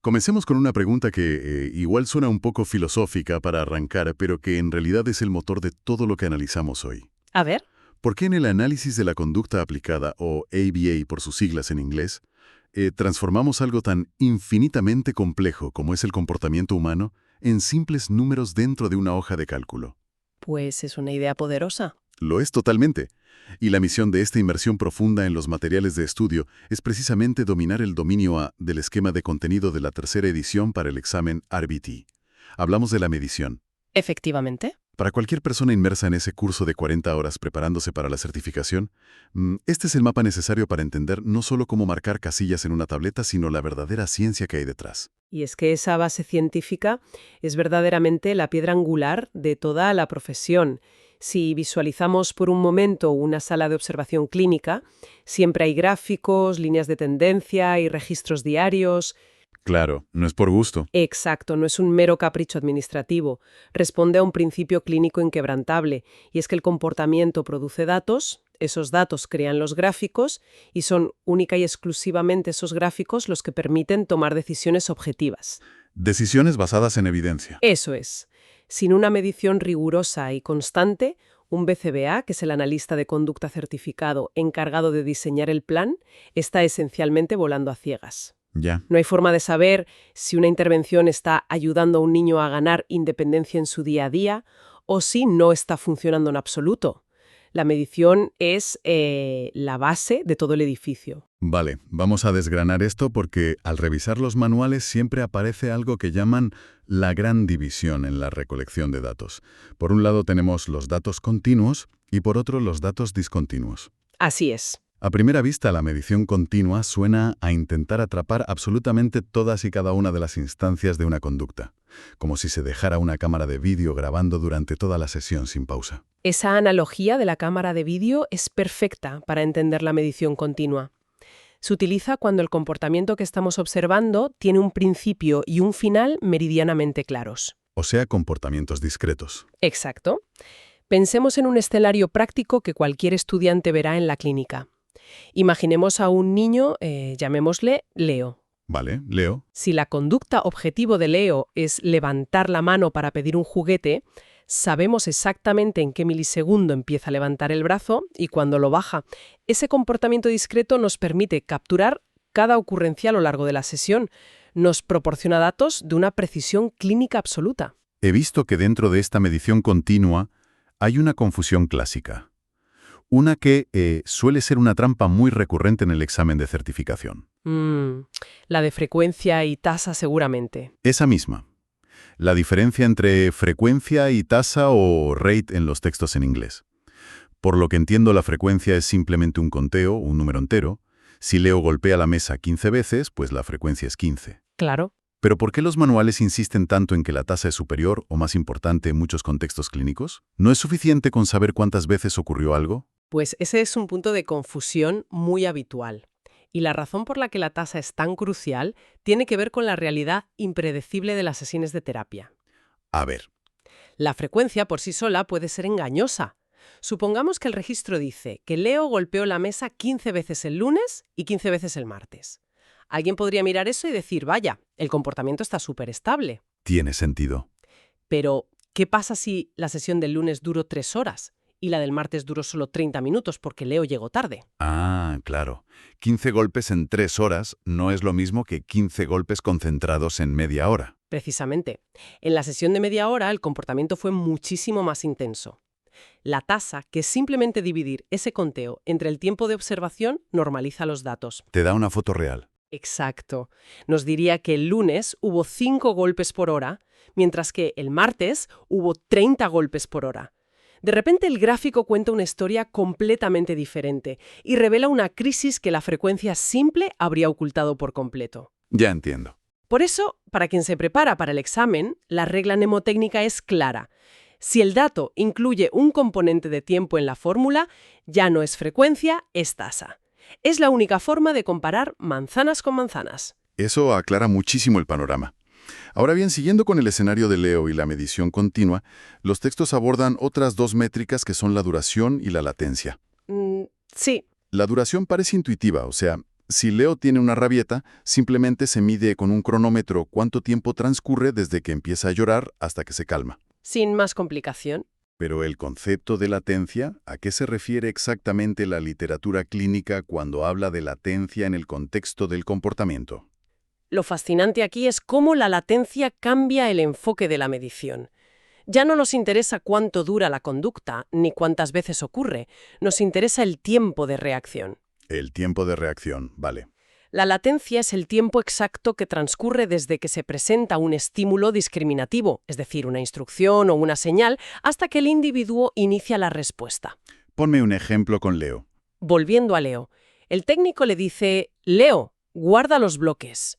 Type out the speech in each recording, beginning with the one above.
Comencemos con una pregunta que igual suena un poco filosófica para arrancar, pero que en realidad es el motor de todo lo que analizamos hoy. A ver. ¿Por qué en el análisis de la conducta aplicada, o ABA por sus siglas en inglés, transformamos algo tan infinitamente complejo como es el comportamiento humano en simples números dentro de una hoja de cálculo? Pues es una idea poderosa. Lo es totalmente. Y la misión de esta inmersión profunda en los materiales de estudio es precisamente dominar el dominio A del esquema de contenido de la tercera edición para el examen RBT. Hablamos de la medición. Efectivamente. Para cualquier persona inmersa en ese curso de 40 horas preparándose para la certificación, este es el mapa necesario para entender no solo cómo marcar casillas en una tableta, sino la verdadera ciencia que hay detrás. Y es que esa base científica es verdaderamente la piedra angular de toda la profesión. Si visualizamos por un momento una sala de observación clínica, siempre hay gráficos, líneas de tendencia y registros diarios. Claro, no es por gusto. Exacto, no es un mero capricho administrativo. Responde a un principio clínico inquebrantable, y es que el comportamiento produce datos, esos datos crean los gráficos, y son única y exclusivamente esos gráficos los que permiten tomar decisiones objetivas. Decisiones basadas en evidencia. Eso es. Sin una medición rigurosa y constante, un BCBA, que es el analista de conducta certificado encargado de diseñar el plan, está esencialmente volando a ciegas. Ya. No hay forma de saber si una intervención está ayudando a un niño a ganar independencia en su día a día o si no está funcionando en absoluto. La medición es la base de todo el edificio. Vale, vamos a desgranar esto porque al revisar los manuales siempre aparece algo que llaman la gran división en la recolección de datos. Por un lado tenemos los datos continuos y por otro los datos discontinuos. Así es. A primera vista, la medición continua suena a intentar atrapar absolutamente todas y cada una de las instancias de una conducta, como si se dejara una cámara de vídeo grabando durante toda la sesión sin pausa. Esa analogía de la cámara de vídeo es perfecta para entender la medición continua. Se utiliza cuando el comportamiento que estamos observando tiene un principio y un final meridianamente claros. O sea, comportamientos discretos. Exacto. Pensemos en un escenario práctico que cualquier estudiante verá en la clínica. Imaginemos a un niño, llamémosle Leo. Vale, Leo. Si la conducta objetivo de Leo es levantar la mano para pedir un juguete, sabemos exactamente en qué milisegundo empieza a levantar el brazo y cuándo lo baja. Ese comportamiento discreto nos permite capturar cada ocurrencia a lo largo de la sesión. Nos proporciona datos de una precisión clínica absoluta. He visto que dentro de esta medición continua hay una confusión clásica. Una que suele ser una trampa muy recurrente en el examen de certificación. La de frecuencia y tasa seguramente. Esa misma. La diferencia entre frecuencia y tasa o rate en los textos en inglés. Por lo que entiendo, la frecuencia es simplemente un conteo, un número entero. Si Leo golpea la mesa 15 veces, pues la frecuencia es 15. Claro. ¿Pero por qué los manuales insisten tanto en que la tasa es superior o más importante en muchos contextos clínicos? ¿No es suficiente con saber cuántas veces ocurrió algo? Pues ese es un punto de confusión muy habitual. Y la razón por la que la tasa es tan crucial tiene que ver con la realidad impredecible de las sesiones de terapia. A ver. La frecuencia por sí sola puede ser engañosa. Supongamos que el registro dice que Leo golpeó la mesa 15 veces el lunes y 15 veces el martes. Alguien podría mirar eso y decir, vaya, el comportamiento está súper estable. Tiene sentido. Pero, ¿qué pasa si la sesión del lunes duró 3 horas y la del martes duró solo 30 minutos porque Leo llegó tarde? Ah, claro. 15 golpes en 3 horas no es lo mismo que 15 golpes concentrados en media hora. Precisamente. En la sesión de media hora el comportamiento fue muchísimo más intenso. La tasa, que es simplemente dividir ese conteo entre el tiempo de observación, normaliza los datos. Te da una foto real. Exacto. Nos diría que el lunes hubo 5 golpes por hora, mientras que el martes hubo 30 golpes por hora. De repente el gráfico cuenta una historia completamente diferente y revela una crisis que la frecuencia simple habría ocultado por completo. Ya entiendo. Por eso, para quien se prepara para el examen, la regla mnemotécnica es clara. Si el dato incluye un componente de tiempo en la fórmula, ya no es frecuencia, es tasa. Es la única forma de comparar manzanas con manzanas. Eso aclara muchísimo el panorama. Ahora bien, siguiendo con el escenario de Leo y la medición continua, los textos abordan otras dos métricas que son la duración y la latencia. Sí. La duración parece intuitiva, o sea, Si Leo tiene una rabieta, simplemente se mide con un cronómetro cuánto tiempo transcurre desde que empieza a llorar hasta que se calma. Sin más complicación. Pero el concepto de latencia, ¿a qué se refiere exactamente la literatura clínica cuando habla de latencia en el contexto del comportamiento? Lo fascinante aquí es cómo la latencia cambia el enfoque de la medición. Ya no nos interesa cuánto dura la conducta, ni cuántas veces ocurre. Nos interesa el tiempo de reacción. El tiempo de reacción, vale. La latencia es el tiempo exacto que transcurre desde que se presenta un estímulo discriminativo, es decir, una instrucción o una señal, hasta que el individuo inicia la respuesta. Ponme un ejemplo con Leo. Volviendo a Leo, el técnico le dice: Leo, guarda los bloques.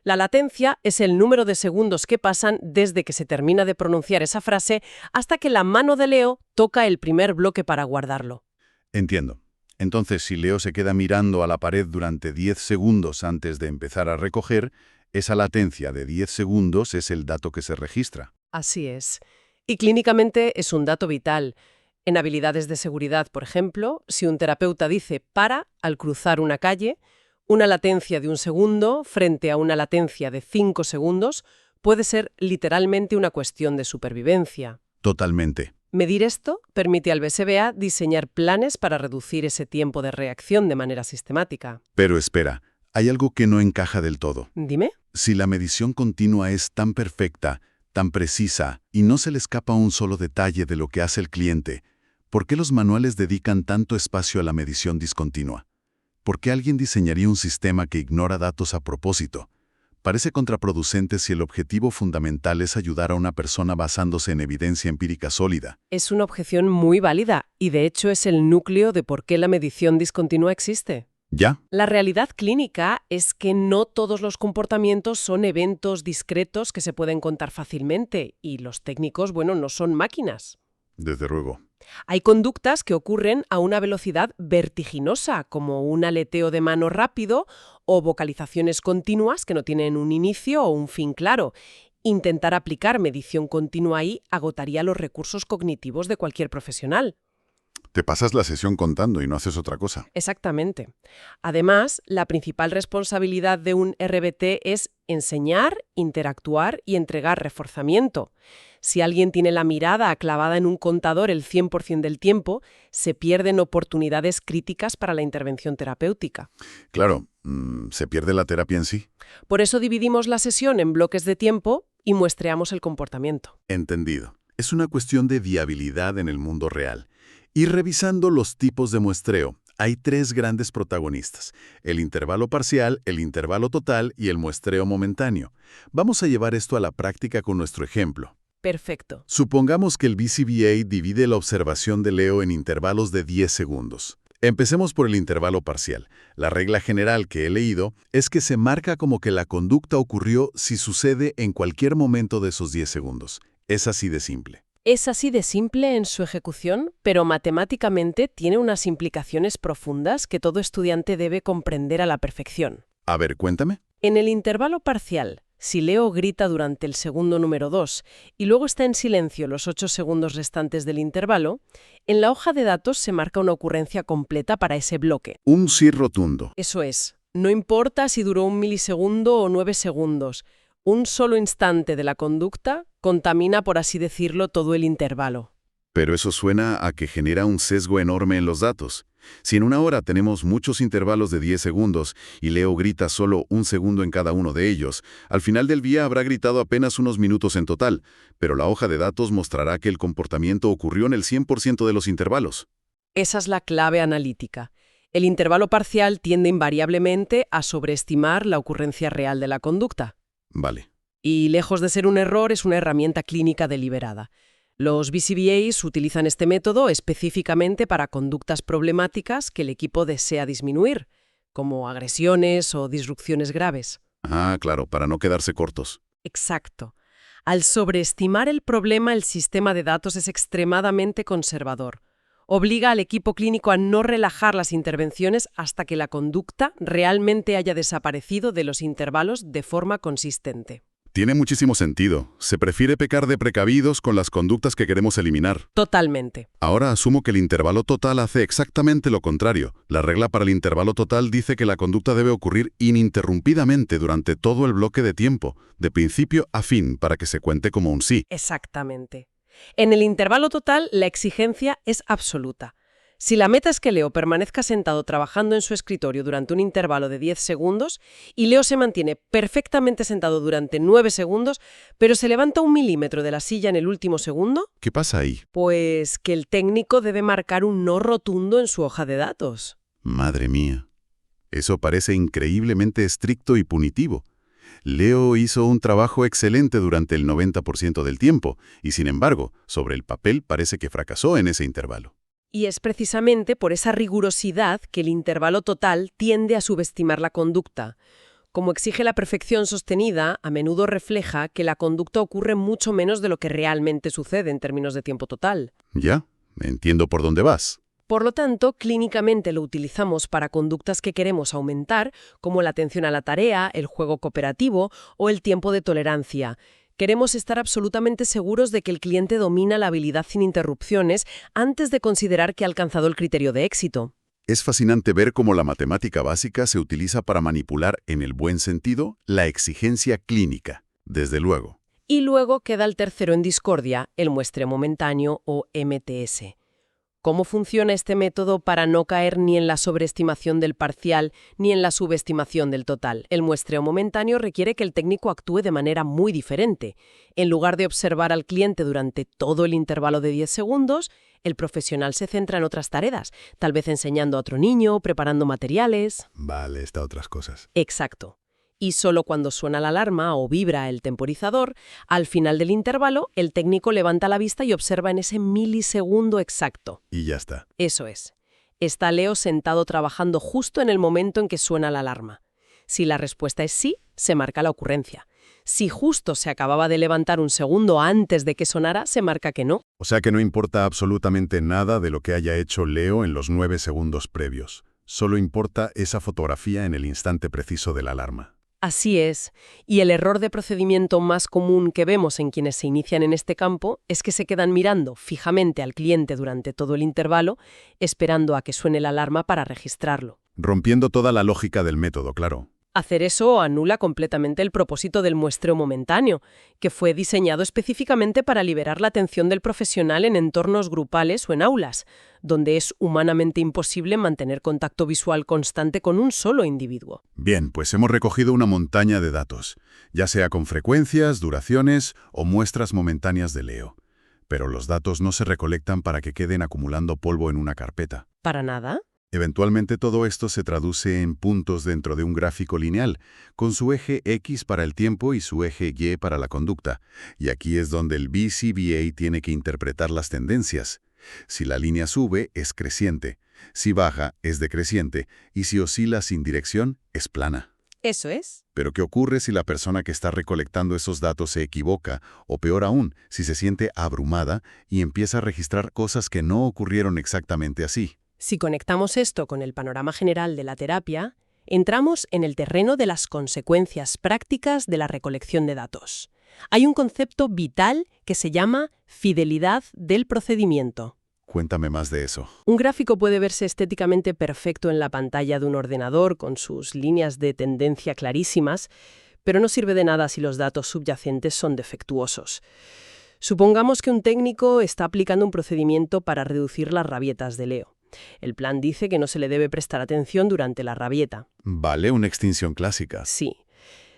La latencia es el número de segundos que pasan desde que se termina de pronunciar esa frase hasta que la mano de Leo toca el primer bloque para guardarlo. Entiendo. Entonces, si Leo se queda mirando a la pared durante 10 segundos antes de empezar a recoger, esa latencia de 10 segundos es el dato que se registra. Así es. Y clínicamente es un dato vital. En habilidades de seguridad, por ejemplo, si un terapeuta dice «para» al cruzar una calle, una latencia de 1 segundo frente a una latencia de 5 segundos puede ser literalmente una cuestión de supervivencia. Totalmente. Medir esto permite al BSBA diseñar planes para reducir ese tiempo de reacción de manera sistemática. Pero espera, hay algo que no encaja del todo. Dime. Si la medición continua es tan perfecta, tan precisa, y no se le escapa un solo detalle de lo que hace el cliente, ¿por qué los manuales dedican tanto espacio a la medición discontinua? ¿Por qué alguien diseñaría un sistema que ignora datos a propósito? Parece contraproducente si el objetivo fundamental es ayudar a una persona basándose en evidencia empírica sólida. Es una objeción muy válida y de hecho es el núcleo de por qué la medición discontinua existe. ¿Ya? La realidad clínica es que no todos los comportamientos son eventos discretos que se pueden contar fácilmente y los técnicos, no son máquinas. Desde luego. Hay conductas que ocurren a una velocidad vertiginosa, como un aleteo de mano rápido o vocalizaciones continuas que no tienen un inicio o un fin claro. Intentar aplicar medición continua ahí agotaría los recursos cognitivos de cualquier profesional. Te pasas la sesión contando y no haces otra cosa. Exactamente. Además, la principal responsabilidad de un RBT es enseñar, interactuar y entregar reforzamiento. Si alguien tiene la mirada clavada en un contador el 100% del tiempo, se pierden oportunidades críticas para la intervención terapéutica. Claro, se pierde la terapia en sí. Por eso dividimos la sesión en bloques de tiempo y muestreamos el comportamiento. Entendido. Es una cuestión de viabilidad en el mundo real. Y revisando los tipos de muestreo, hay 3 grandes protagonistas: el intervalo parcial, el intervalo total y el muestreo momentáneo. Vamos a llevar esto a la práctica con nuestro ejemplo. Perfecto. Supongamos que el BCBA divide la observación de Leo en intervalos de 10 segundos. Empecemos por el intervalo parcial. La regla general que he leído es que se marca como que la conducta ocurrió si sucede en cualquier momento de esos 10 segundos. Es así de simple. Es así de simple en su ejecución, pero matemáticamente tiene unas implicaciones profundas que todo estudiante debe comprender a la perfección. A ver, cuéntame. En el intervalo parcial, si Leo grita durante el segundo número 2 y luego está en silencio los 8 segundos restantes del intervalo, en la hoja de datos se marca una ocurrencia completa para ese bloque. Un sí rotundo. Eso es. No importa si duró 1 milisegundo o 9 segundos. Un solo instante de la conducta contamina, por así decirlo, todo el intervalo. Pero eso suena a que genera un sesgo enorme en los datos. Si en una hora tenemos muchos intervalos de 10 segundos y Leo grita solo 1 segundo en cada uno de ellos, al final del día habrá gritado apenas unos minutos en total, pero la hoja de datos mostrará que el comportamiento ocurrió en el 100% de los intervalos. Esa es la clave analítica. El intervalo parcial tiende invariablemente a sobreestimar la ocurrencia real de la conducta. Vale. Y lejos de ser un error, es una herramienta clínica deliberada. Los BCBAs utilizan este método específicamente para conductas problemáticas que el equipo desea disminuir, como agresiones o disrupciones graves. Ah, claro, para no quedarse cortos. Exacto. Al sobreestimar el problema, el sistema de datos es extremadamente conservador. Obliga al equipo clínico a no relajar las intervenciones hasta que la conducta realmente haya desaparecido de los intervalos de forma consistente. Tiene muchísimo sentido. Se prefiere pecar de precavidos con las conductas que queremos eliminar. Totalmente. Ahora asumo que el intervalo total hace exactamente lo contrario. La regla para el intervalo total dice que la conducta debe ocurrir ininterrumpidamente durante todo el bloque de tiempo, de principio a fin, para que se cuente como un sí. Exactamente. En el intervalo total, la exigencia es absoluta. Si la meta es que Leo permanezca sentado trabajando en su escritorio durante un intervalo de 10 segundos y Leo se mantiene perfectamente sentado durante 9 segundos, pero se levanta 1 milímetro de la silla en el último segundo, ¿Qué pasa ahí? pues que el técnico debe marcar un no rotundo en su hoja de datos. Madre mía. Eso parece increíblemente estricto y punitivo. Leo hizo un trabajo excelente durante el 90% del tiempo, y sin embargo, sobre el papel parece que fracasó en ese intervalo. Y es precisamente por esa rigurosidad que el intervalo total tiende a subestimar la conducta. Como exige la perfección sostenida, a menudo refleja que la conducta ocurre mucho menos de lo que realmente sucede en términos de tiempo total. Ya, entiendo por dónde vas. Por lo tanto, clínicamente lo utilizamos para conductas que queremos aumentar, como la atención a la tarea, el juego cooperativo o el tiempo de tolerancia. Queremos estar absolutamente seguros de que el cliente domina la habilidad sin interrupciones antes de considerar que ha alcanzado el criterio de éxito. Es fascinante ver cómo la matemática básica se utiliza para manipular, en el buen sentido, la exigencia clínica, desde luego. Y luego queda el tercero en discordia, el muestreo momentáneo o MTS. ¿Cómo funciona este método para no caer ni en la sobreestimación del parcial ni en la subestimación del total? El muestreo momentáneo requiere que el técnico actúe de manera muy diferente. En lugar de observar al cliente durante todo el intervalo de 10 segundos, el profesional se centra en otras tareas, tal vez enseñando a otro niño, preparando materiales. Vale, está otras cosas. Exacto. Y solo cuando suena la alarma o vibra el temporizador, al final del intervalo, el técnico levanta la vista y observa en ese milisegundo exacto. Y ya está. Eso es. Está Leo sentado trabajando justo en el momento en que suena la alarma. Si la respuesta es sí, se marca la ocurrencia. Si justo se acababa de levantar un segundo antes de que sonara, se marca que no. O sea que no importa absolutamente nada de lo que haya hecho Leo en los 9 segundos previos. Solo importa esa fotografía en el instante preciso de la alarma. Así es, y el error de procedimiento más común que vemos en quienes se inician en este campo es que se quedan mirando fijamente al cliente durante todo el intervalo, esperando a que suene la alarma para registrarlo. Rompiendo toda la lógica del método, claro. Hacer eso anula completamente el propósito del muestreo momentáneo, que fue diseñado específicamente para liberar la atención del profesional en entornos grupales o en aulas, donde es humanamente imposible mantener contacto visual constante con un solo individuo. Bien, pues hemos recogido una montaña de datos, ya sea con frecuencias, duraciones o muestras momentáneas de Leo. Pero los datos no se recolectan para que queden acumulando polvo en una carpeta. ¿Para nada? Eventualmente todo esto se traduce en puntos dentro de un gráfico lineal, con su eje X para el tiempo y su eje Y para la conducta. Y aquí es donde el BCBA tiene que interpretar las tendencias. Si la línea sube, es creciente. Si baja, es decreciente. Y si oscila sin dirección, es plana. Eso es. Pero ¿qué ocurre si la persona que está recolectando esos datos se equivoca? O peor aún, si se siente abrumada y empieza a registrar cosas que no ocurrieron exactamente así. Si conectamos esto con el panorama general de la terapia, entramos en el terreno de las consecuencias prácticas de la recolección de datos. Hay un concepto vital que se llama fidelidad del procedimiento. Cuéntame más de eso. Un gráfico puede verse estéticamente perfecto en la pantalla de un ordenador con sus líneas de tendencia clarísimas, pero no sirve de nada si los datos subyacentes son defectuosos. Supongamos que un técnico está aplicando un procedimiento para reducir las rabietas de Leo. El plan dice que no se le debe prestar atención durante la rabieta. Vale, una extinción clásica. Sí.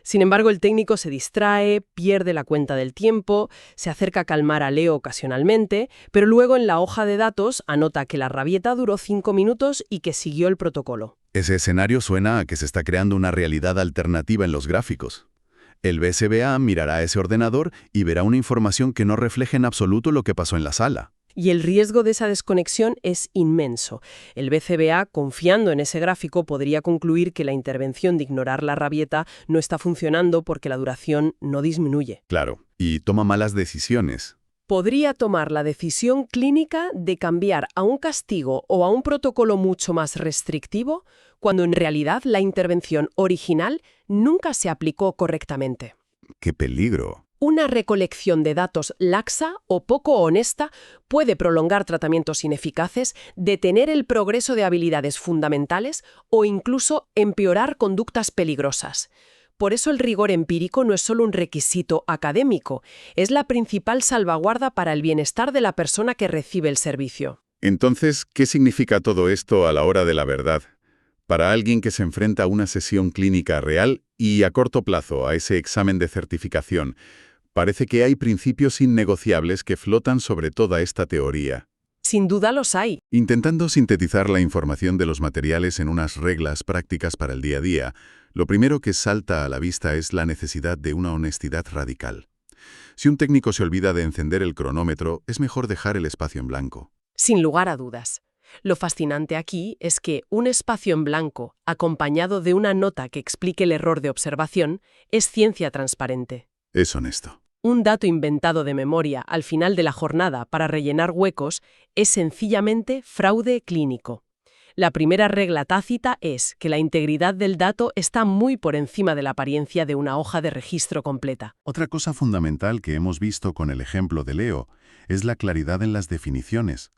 Sin embargo, el técnico se distrae, pierde la cuenta del tiempo, se acerca a calmar a Leo ocasionalmente, pero luego en la hoja de datos anota que la rabieta duró 5 minutos y que siguió el protocolo. Ese escenario suena a que se está creando una realidad alternativa en los gráficos. El BCBA mirará a ese ordenador y verá una información que no refleja en absoluto lo que pasó en la sala. Y el riesgo de esa desconexión es inmenso. El BCBA, confiando en ese gráfico, podría concluir que la intervención de ignorar la rabieta no está funcionando porque la duración no disminuye. Claro, y toma malas decisiones. Podría tomar la decisión clínica de cambiar a un castigo o a un protocolo mucho más restrictivo, cuando en realidad la intervención original nunca se aplicó correctamente. ¡Qué peligro! Una recolección de datos laxa o poco honesta puede prolongar tratamientos ineficaces, detener el progreso de habilidades fundamentales o incluso empeorar conductas peligrosas. Por eso el rigor empírico no es solo un requisito académico, es la principal salvaguarda para el bienestar de la persona que recibe el servicio. Entonces, ¿qué significa todo esto a la hora de la verdad? Para alguien que se enfrenta a una sesión clínica real y a corto plazo a ese examen de certificación, parece que hay principios innegociables que flotan sobre toda esta teoría. Sin duda los hay. Intentando sintetizar la información de los materiales en unas reglas prácticas para el día a día, lo primero que salta a la vista es la necesidad de una honestidad radical. Si un técnico se olvida de encender el cronómetro, es mejor dejar el espacio en blanco. Sin lugar a dudas. Lo fascinante aquí es que un espacio en blanco, acompañado de una nota que explique el error de observación, es ciencia transparente. Es honesto. Un dato inventado de memoria al final de la jornada para rellenar huecos es sencillamente fraude clínico. La primera regla tácita es que la integridad del dato está muy por encima de la apariencia de una hoja de registro completa. Otra cosa fundamental que hemos visto con el ejemplo de Leo es la claridad en las definiciones.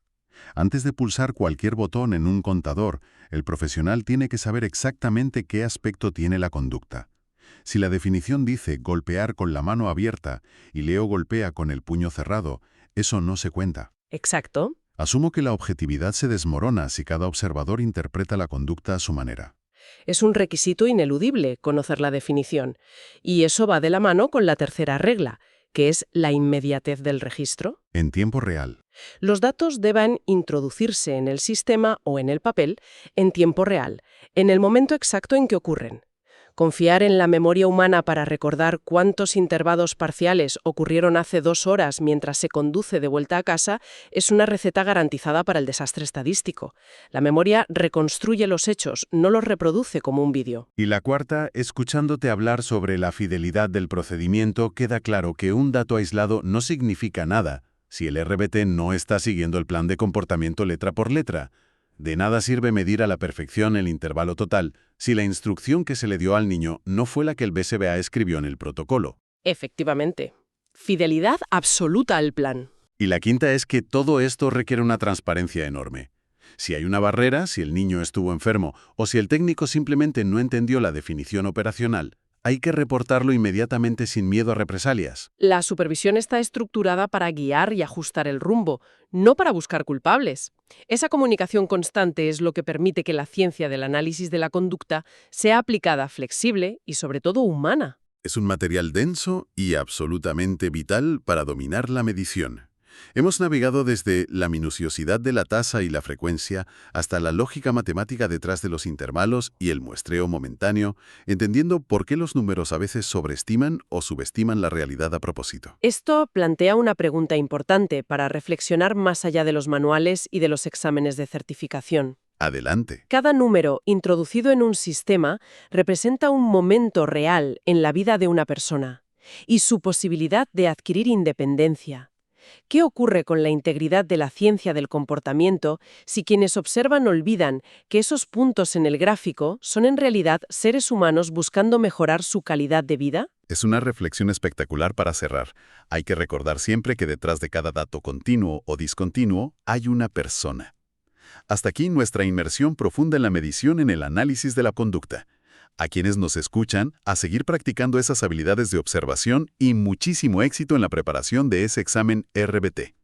Antes de pulsar cualquier botón en un contador, el profesional tiene que saber exactamente qué aspecto tiene la conducta. Si la definición dice golpear con la mano abierta y Leo golpea con el puño cerrado, eso no se cuenta. Exacto. Asumo que la objetividad se desmorona si cada observador interpreta la conducta a su manera. Es un requisito ineludible conocer la definición. Y eso va de la mano con la tercera regla, que es la inmediatez del registro. En tiempo real. Los datos deben introducirse en el sistema o en el papel en tiempo real, en el momento exacto en que ocurren. Confiar en la memoria humana para recordar cuántos intervalos parciales ocurrieron hace 2 horas mientras se conduce de vuelta a casa es una receta garantizada para el desastre estadístico. La memoria reconstruye los hechos, no los reproduce como un vídeo. Y la cuarta, escuchándote hablar sobre la fidelidad del procedimiento, queda claro que un dato aislado no significa nada si el RBT no está siguiendo el plan de comportamiento letra por letra. De nada sirve medir a la perfección el intervalo total si la instrucción que se le dio al niño no fue la que el BSBA escribió en el protocolo. Efectivamente. Fidelidad absoluta al plan. Y la quinta es que todo esto requiere una transparencia enorme. Si hay una barrera, si el niño estuvo enfermo o si el técnico simplemente no entendió la definición operacional, hay que reportarlo inmediatamente sin miedo a represalias. La supervisión está estructurada para guiar y ajustar el rumbo, no para buscar culpables. Esa comunicación constante es lo que permite que la ciencia del análisis de la conducta sea aplicada flexible y sobre todo humana. Es un material denso y absolutamente vital para dominar la medición. Hemos navegado desde la minuciosidad de la tasa y la frecuencia hasta la lógica matemática detrás de los intervalos y el muestreo momentáneo, entendiendo por qué los números a veces sobreestiman o subestiman la realidad a propósito. Esto plantea una pregunta importante para reflexionar más allá de los manuales y de los exámenes de certificación. Adelante. Cada número introducido en un sistema representa un momento real en la vida de una persona y su posibilidad de adquirir independencia. ¿Qué ocurre con la integridad de la ciencia del comportamiento si quienes observan olvidan que esos puntos en el gráfico son en realidad seres humanos buscando mejorar su calidad de vida? Es una reflexión espectacular para cerrar. Hay que recordar siempre que detrás de cada dato continuo o discontinuo hay una persona. Hasta aquí nuestra inmersión profunda en la medición en el análisis de la conducta. A quienes nos escuchan, a seguir practicando esas habilidades de observación y muchísimo éxito en la preparación de ese examen RBT.